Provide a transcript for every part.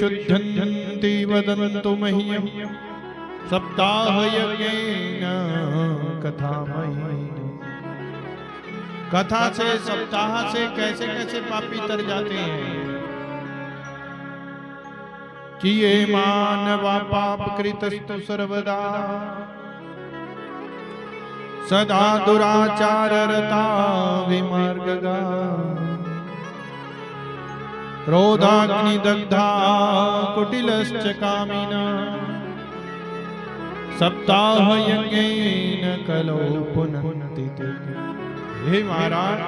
विशुद्धन्ति वदन्तु मह्यं सप्ताहयज्ञेन कथामयी। कथा से सप्ताह से कैसे कैसे पापी तर जाते हैं कि ये मानवा पाप कृतस्तु सर्वदा सदा दुराचाररता विमार्गगा क्रोधाग्निदग्धा कुटिलश्च कामिना सप्ताहयज्ञेन कलौ पुनन्ति ते। हे महाराज,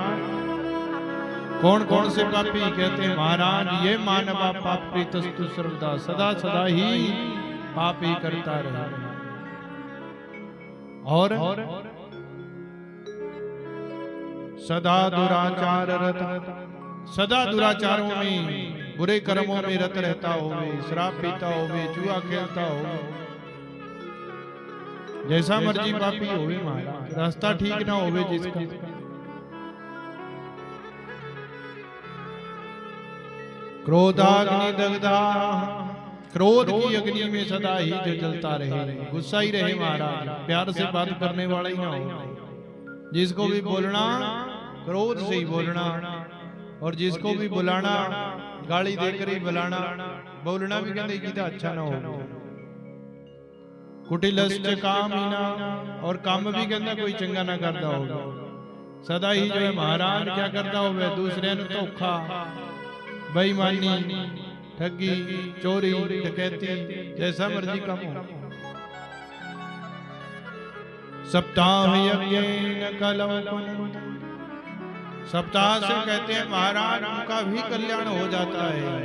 कौन कौन से पापी कहते हैं महाराज ये मानवा पाप कृतस्तु सर्वदा, सदा सदा ही पाप ही करता रहे और सदा दुराचार रत, सदा दुराचारों में बुरे कर्मों में रत रहता होवे, शराब पीता होवे, जुआ खेलता होवे, जैसा मर्जी पापी होवे महाराज, रास्ता ठीक ना होवे जिसका। क्रोधाग्नि दग्धा, क्रोध की अग्नि में सदा ही जो जलता रहे, गुस्सा ही रहे महाराज, प्यार से बात करने वाला ही ना हो, जिसको भी बोलना क्रोध से ही बोलना, और जिसको भी बुलाना गाली देकर ही बुलाना, बोलना भी कहते कि अच्छा ना हो। कुटिलश्च कामिना, और काम भी कहता कोई चंगा ना करता होगा, सदा ही जो है महाराज क्या करता होगा, दूसरे ने धोखा, बेईमानी, ठगी, चोरी, डकैती, जैसा मर्जी काम हो। सप्ताह यज्ञेन कलौ पुनन्ति, सप्ताह से कहते हैं महाराज उनका भी कल्याण हो जाता है।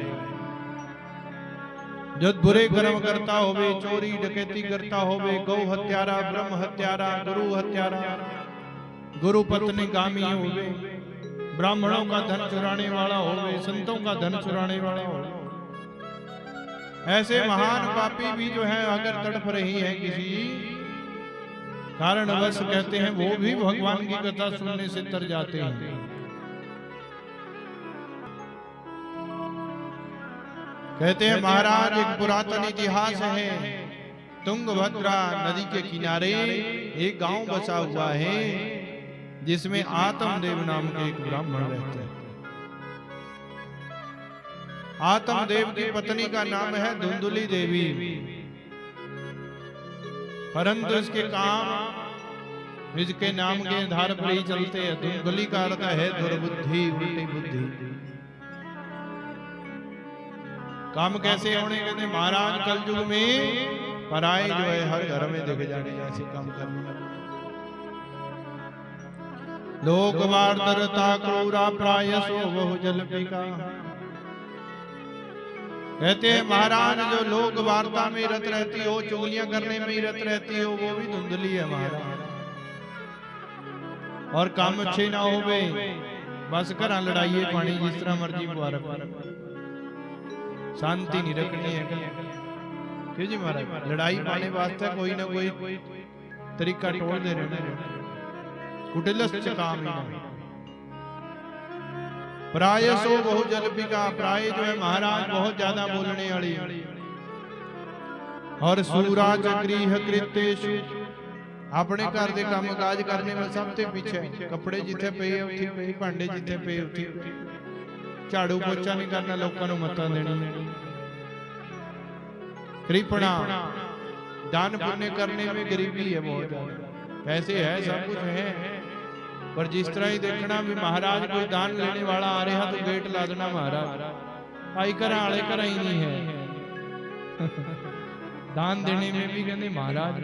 जो बुरे कर्म करता होवे, चोरी डकैती करता होवे, गौ हत्यारा, ब्रह्म हत्यारा, गुरु हत्यारा, गुरु पत्नी गामी होवे, ब्राह्मणों का धन चुराने वाला होवे, संतों का धन चुराने वाला होवे, ऐसे महान पापी भी जो है अगर तड़प रही है किसी कारणवश कहते हैं वो भी भगवान की कथा सुनने से तर जाते हैं। कहते हैं महाराज एक पुरातन इतिहास है, तुंगभद्रा नदी के किनारे एक गांव बसा हुआ है जिसमें आत्मदेव नाम के एक ब्राह्मण रहते हैं। आत्मदेव की पत्नी का नाम है धुंधुली देवी, परंतु इसके काम इसके नाम के आधार पर ही चलते हैं। धुंधुली का अर्थ है दुर्बुद्धि, उल्टी बुद्धि। काम कैसे होने कहते महाराज कलयुग में पराये जो है हर घर में देखे जाने ऐसे काम करने, लोक वार्ता क्रूरा प्रायसो बहु जल्पिका। कहते हैं महाराज जो लोक वार्ता में रत रहती हो, चुगलियां करने में ही रत रहती हो, वो भी धुंधली है महाराज। और काम अच्छे ना होवे, बस करा लड़ाई पानी जिस तरह मर्जी बुआर, शांति नहीं रखनी है। क्यों जी महाराज, लड़ाई पाने वास्ते कोई ना कोई तरीका टोल दे रहे। कुटिलश्च कामिना, प्रायसो बहु जल्पिका, प्राय जो है महाराज बहुत ज्यादा बोलने वाली, और सूरा गृह कृत्येषु, अपने घर के काम काज करने में सबसे पीछे, कपड़े जिथे पे उठी पे, भांडे जिथे पे उठी, झाड़ू पोछा नहीं करना, लोगों को मत्ता देनी, कृपणा, दान पुण्य करने में गरीबी है बहुत ज्यादा, पैसे है सब कुछ है, पर जिस तरह ही देखना भी महाराज कोई दान लेने वाला आ रहा तो गेट ला देना महाराज, भाई करा आले करा ही नहीं है। दान देने में भी कहते महाराज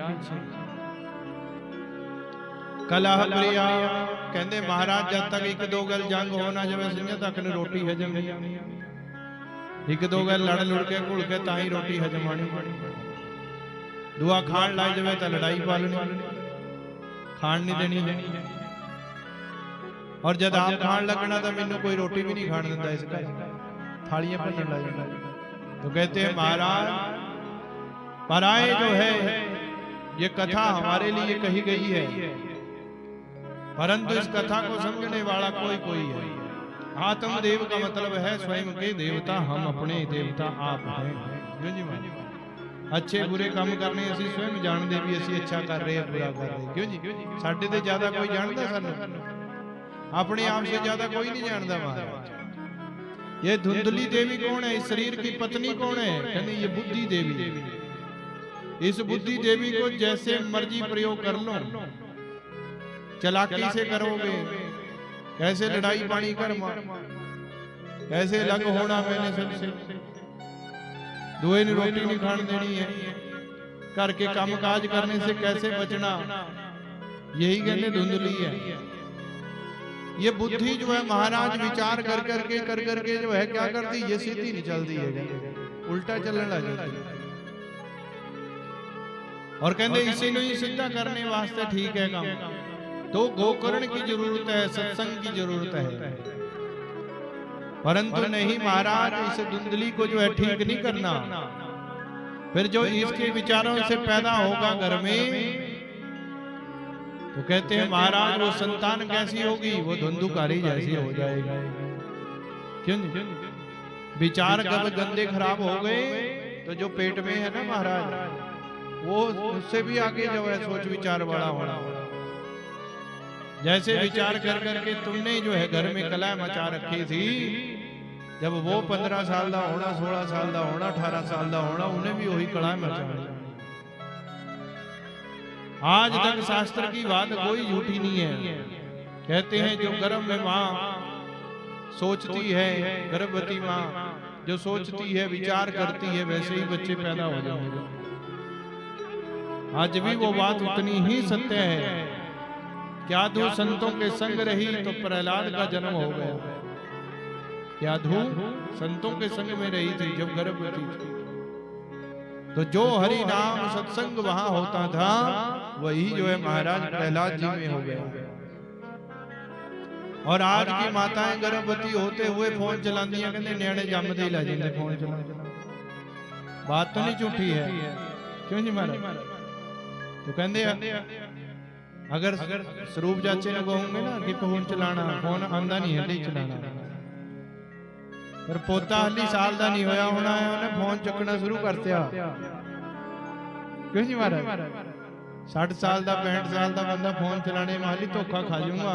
कलह प्रिया, कहते महाराज जब तक एक दो गल जंग होना जब सिंह तक ने रोटी हजम नहीं, एक दो गल लड़ लुड़ के घुल के ताही रोटी हजम आनी, दुआ खान लाई जावे तो लड़ाई पालनी, खान नहीं देनी, और जब आप खान लगना तो मैनू कोई रोटी भी नहीं खान देता, इसका थालियां भरने लग। तो कहते हैं महाराज पराये जो है ये कथा हमारे लिए कही गई है, परंतु इस कथा को समझने वाला कोई कोई है। आत्मदेव का मतलब है स्वयं के देवता, हम अपने देवता आप हैं। क्यों जी महाराज? अच्छे बुरे काम करने ਅਸੀਂ स्वयं ਜਾਣਦੇ ਵੀ ਅਸੀਂ ਅੱਛਾ ਕਰ ਰਹੇ ਹਾਂ, बुरा कर रहे हैं। क्यों जी? ਸਾਡੇ ਤੇ ਜ਼ਿਆਦਾ ਕੋਈ ਜਾਣਦਾ ਸਾਨੂੰ? अपने आप से ज्यादा कोई नहीं जानता महाराज। ये धुंधली देवी कौन है? इस शरीर की पत्नी कौन है? कहते ये बुद्धि देवी। इस बुद्धि देवी को जैसे मर्जी प्रयोग कर लो, चालाकी से करोगे, कैसे लड़ाई पानी कर, कैसे लग होना मैंने सबसे, दुए ने रोटी नहीं खाने देनी है, घर के काम काज करने से कैसे बचना, यही कहते धुंधली है। ये बुद्धि जो है महाराज विचार कर करके जो है क्या करती, ये सीधी नहीं चलती है, उल्टा चलने लग जाती है। और कहते इसी को ही सीधा करने वास्ते ठीक है काम, तो गोकर्ण की जरूरत है, सत्संग की जरूरत है, परंतु नहीं महाराज इस धुंधली को जो है ठीक नहीं करना। फिर जो इसके विचारों से पैदा होगा घर में, तो कहते हैं महाराज वो संतान कैसी होगी, वो धुंधुकारी जैसी हो जाएगी। क्यों नहीं? विचार जब गंदे खराब हो गए तो जो पेट में है ना महाराज, वो उससे भी आगे जो है सोच विचार बड़ा होना। जैसे विचार कर करके तुमने जो है घर में कला मचा रखी थी, जब वो 15 साल का होना, 16 साल का होना, 18 साल का होना, उन्हें भी वही कला मचा। आज तक शास्त्र की बात कोई झूठी नहीं है। कहते हैं जो गर्भ में माँ सोचती है, गर्भवती माँ जो सोचती है, विचार करती है, वैसे ही बच्चे पैदा हो जाएंगे। आज भी वो बात उतनी ही सत्य है। क्या धू संतों के संग रही तो प्रहलाद का जन्म हो गया। क्या धू संतों के संग में रही थी जब गर्भवती थी, तो जो हरि नाम सत्संग वहां होता था, वही जो है महाराज प्रहलाद जी में हो गया। और आज की माताएं गर्भवती होते हुए फोन चलाती हैं, कहते न्याणे जमदे ही ला जाते फोन चला। बात तो नहीं झूठी है। क्यों जी महाराज? तो कहते अगर स्वरूप चाचे ने कहोगे ना कि फोन चलाना, फोन आंदा नहीं है नहीं चलाना, पर पोता हाली साल का नहीं होया होना है, उन्हें फोन चुकना शुरू कर दिया। क्यों जी महाराज? 60 साल का 65 साल का बंदा फोन चलाने में हाली धोखा खा जाऊंगा,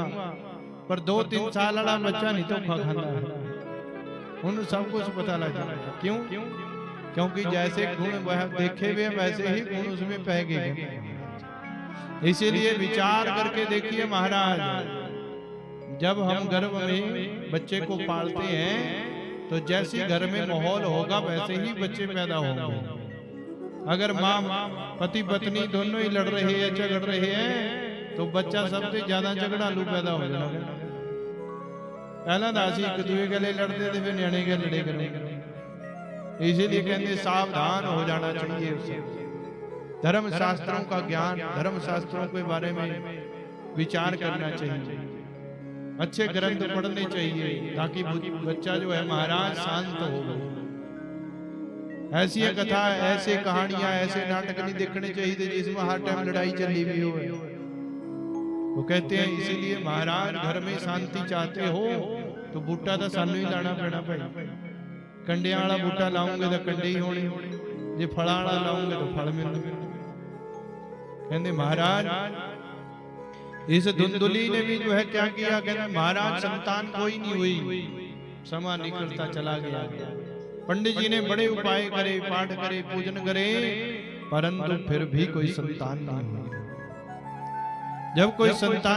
पर 2-3 साल वाला बच्चा नहीं धोखा खाता है। उन्हें सब कुछ पता लग जाएगा। क्यों? क्योंकि जैसे गुण वह देखे हुए वैसे ही गुण उसमें पै गए। इसीलिए विचार करके देखिए महाराज, जब हम गर्भ में बच्चे को पालते हैं तो जैसे घर में माहौल होगा वैसे ही बच्चे पैदा होंगे। अगर माँ पति पत्नी दोनों ही लड़ रहे हैं, झगड़ रहे हैं, तो बच्चा सबसे ज्यादा झगड़ालू पैदा हो जाएगा। पहला दासी एक दूसरे के लिए लड़ते थे, फिर न्याणे के लड़े करेंगे। इसीलिए कहते सावधान हो जाना चाहिए उसे। धर्म शास्त्रों का ज्ञान, धर्म शास्त्रों के बारे में विचार करना चाहिए, अच्छे ग्रंथ पढ़ने चाहिए, ताकि बच्चा जो है महाराज शांत हो। ऐसी कथा, ऐसे कहानियां, ऐसे नाटक नहीं देखने चाहिए जिसमें हर टाइम लड़ाई चली हुई हो। वो कहते हैं इसीलिए महाराज घर में शांति चाहते हो तो बूटा तो सानू ही लाना पैना भाई। कंडिया वाला बूटा लाऊंगे तो कंडे ही होने, जे फला वाला लाऊंगे तो फल मिलने। कहते महाराज इस धुंधली ने भी जो है क्या किया, कहते महाराज संतान कोई नहीं हुई, समा निकलता चला गया। पंडित जी ने बड़े उपाय करे, पाठ करे, पूजन करे, परंतु फिर भी कोई संतान नहीं हुई। जब कोई संतान